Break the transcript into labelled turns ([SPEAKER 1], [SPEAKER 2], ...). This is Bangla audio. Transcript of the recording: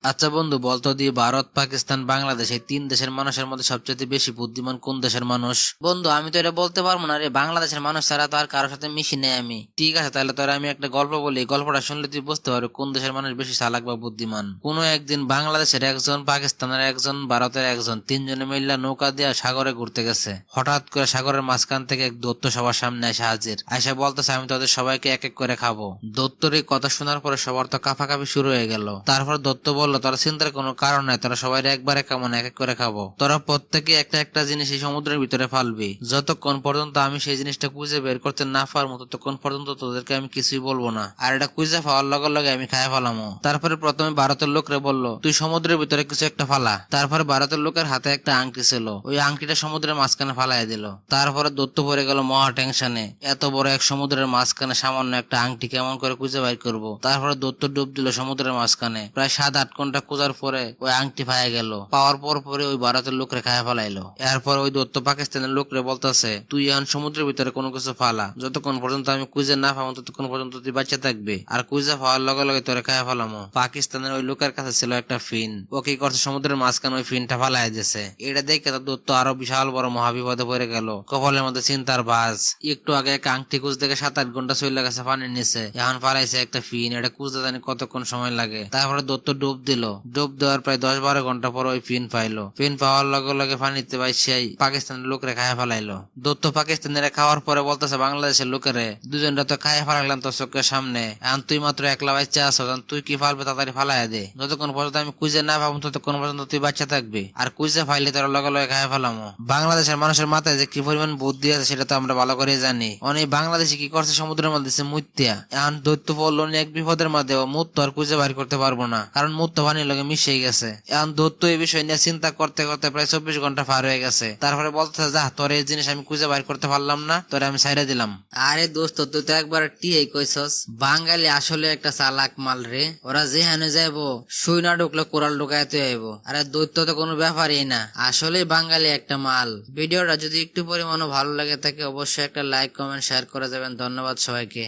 [SPEAKER 1] আচ্ছা বন্ধু, বলতো দিয়ে ভারত, পাকিস্তান, বাংলাদেশ এই তিন দেশের মানুষের মধ্যে সবচেয়ে বেশি বুদ্ধিমান কোন দেশের মানুষ? বন্ধু, আমি তো এটা বলতে পারবো না রে, বাংলাদেশের মানুষ ছাড়া তো আর কারোর সাথে মিশি নেই আমি। ঠিক আছে, তাহলে তোর আমি একটা গল্প বলি, গল্পটা শুনলে তুই বুঝতে পারবি কোন দেশের মানুষ বেশি চালাক বা বুদ্ধিমান। কোনো একদিন বাংলাদেশের একজন, পাকিস্তানের একজন, ভারতের একজন, তিনজনে মিল্লা নৌকা দিয়ে সাগরে ঘুরতে গেছে। হঠাৎ করে সাগরের মাঝখান থেকে এক দৈত্য সবার সামনে এসে হাজির। আয়সা বলতেছে, আমি তোদের সবাইকে এক এক করে খাবো। দৈত্যর এই কথা শোনার পরে সবার তো কাঁপাকাঁপি শুরু হয়ে গেল। তারপর দৈত্য বলল, তোরা চিন্তার কোনো কারণ নাই, তোরা সবাই একবারে কেমন এক এক করে খাবো। তোরা প্রত্যেকে একটা একটা জিনিস এই সমুদ্রের ভিতরে ফালবি। যতক্ষণ পর্যন্ত আমি সেই জিনিসটা খুঁজে বের করতে না পারবো ততক্ষণ পর্যন্ত তোদেরকে আমি কিছুই বলবো না, আর এটা খুঁজে পাওয়ার লগে লগে আমি খায় ফেলামো। তারপরে প্রথমে ভারতের লোকরে বলল, তুই সমুদ্রের ভিতরে কিছু একটা ফালা। তারপরে ভারতের লোকের হাতে একটা আংটি ছিল, ওই আংটিটা সমুদ্রের মাঝখানে ফালাই দিল। তারপরে দৈত্য পড়ে গেল মহা টেনশনে, এত বড় এক সমুদ্রের মাঝখানে সামান্য একটা আংটি কেমন করে খুঁজে বাইর করবো। তারপরে দৈত্য ডুব দিল সমুদ্রের মাঝখানে। প্রায় 7-8 ঘন্টা খোঁজার পরে ওই আংটি পাওয়া গেল। পাওয়ার পর পরে ওই ভারতের লোকরে খায় ফেলাইলো। এরপর ওই দৈত্য পাকিস্তানের লোকরে বলতেছে, তুই এখন সমুদ্রের ভিতরে কোনো কিছু ফালা, যতক্ষণ পর্যন্ত আমি খুঁজে না পাবো ততক্ষণ পর্যন্ত তুই বাচ্চা থাকবে, আর খুঁজে পাওয়ার লগে লগে তোরে খায় ফেলামো। পাকিস্তানের ওই লোকের কাছে ছিল একটা ফিন, ও কি করছে, সমুদ্রের মাঝখানে ওই ফিনটা ফালাই দিয়েছে। এটা দেখে তার দৈত্য আরো বিশাল বড় মহাবিপদে পড়ে গেল। কপালের মধ্যে চিন্তার ভাঁজ। একটু আগে এক আংটি খুঁজ দেখে 7-8 ঘন্টা চলে গেছে পানির নিচে, এখন ফালাইছে একটা ফিন, এটা খুঁজতে জানি কতক্ষণ সময় লাগে। তারপরে দৈত্য ডুব দিল। ডুব দেওয়ার প্রায় 10-12 ঘন্টা পর ওই ফিন পাইলো। ফিন পাওয়ার লগে লগে পানিতে ভাই সেই পাকিস্তানের লোকরে খায় ফেলাইলো। দৈত্য পাকিস্তানের খাওয়ার পরে বলতেছে বাংলাদেশের লোকেরে, দুজনরা তো খায় ফেলাইলাম তোর চোখের সামনে, এখন তুই মাত্র একলা বাচ্চা আছো, তুই কি ফালবে তাড়াতাড়ি ফালাই দে, যতক্ষণ পর্যন্ত আমি খুঁজে না পাবো ততক্ষণ পর্যন্ত তুই বাচ্চা থাকবি, আর খুঁজে ফাইলে তোর লগে লগে খায় ফেলামো। বাংলাদেশের মানুষের মাথায় যে কি পরিমাণ বুদ্ধি আছে সেটা তো আমরা ভালো করে জানি। অনেক বাংলাদেশে কি করছে, সমুদ্রের মধ্যে মুত্যা। এখন দৈত্য পড়লো এক বিপদের মধ্যে, ও মুত্ত আর খুঁজে বাইর করতে পারবো না, কারণ মুত্ত পানির লগে মিশে গেছে। এখন দৈত্য এই বিষয় নিয়ে চিন্তা করতে করতে প্রায় 24 ঘন্টা পার হয়ে গেছে। তারপরে বলতে, যা, তোর এই জিনিস আমি খুঁজে বাইর করতে পারলাম না, তোরে আমি ছাইড়া দিলাম। আরে দোস্ত, তুই তো একবার টিয়াই কইছস, বাঙালি আসলে একটা চালাক মাল রে। ওরা যেখানে যাইবো সুই না ঢুকলে কোরাল ঢুকাইতে আইব। আরে দৈত্য তো কোনো ব্যাপারই না, আসলে বাঙালি একটা মাল। ভিডিওটা যদি একটু পরিমাণও ভালো লাগে থাকে অবশ্যই একটা লাইক, কমেন্ট, শেয়ার করে যাবেন। ধন্যবাদ সবাইকে।